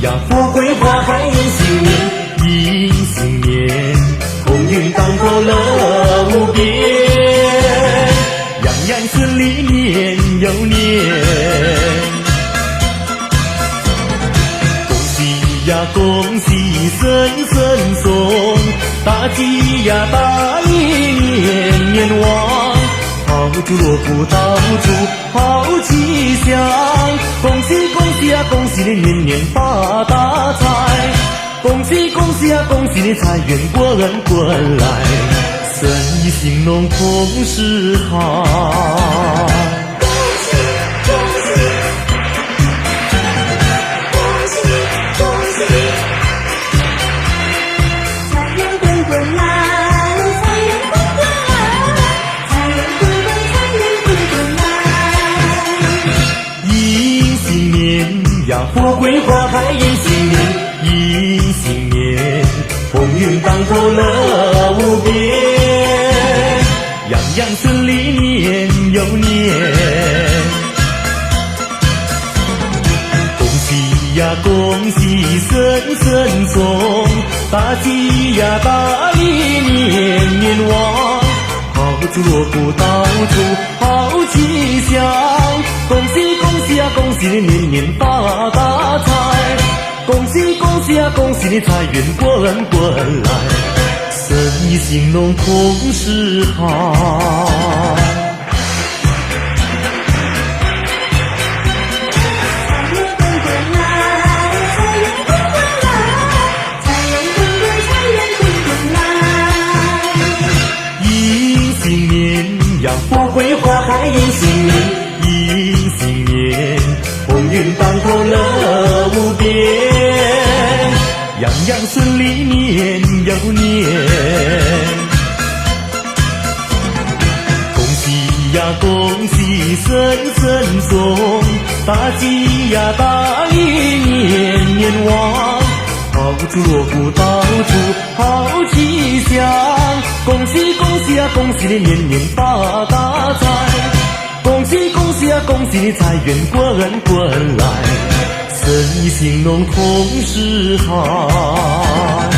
呀，富贵花开迎新年，迎新年，鸿运当头乐无边，样样顺利年又年。恭喜呀，恭喜顺顺送，大吉呀，大利年年旺。好祝锣鼓到处好吉祥，恭喜恭喜呀，恭喜你年年发大财，恭喜恭喜呀，恭喜你财源滚滚来，生意兴隆同时好。呀，富贵花开迎新年，迎新年，鸿运当头乐无边，样样顺利年又年。恭喜呀，恭喜顺顺送，大吉呀，大利年年旺。好祝锣鼓到处好吉祥，恭喜恭喜呀，恭喜你年年发大财，恭喜恭喜呀，恭喜你财源滚滚来，生意兴隆同时好。富贵花开迎新年，迎新年，鸿运当头乐无边，样样顺利年又年。恭喜呀，恭喜顺顺送，大吉呀，大利年年旺。好祝锣鼓到处好吉祥，恭喜恭喜呀，恭喜你年年发大财，恭喜恭喜呀，恭喜你财源滚滚来，生意兴隆同时好。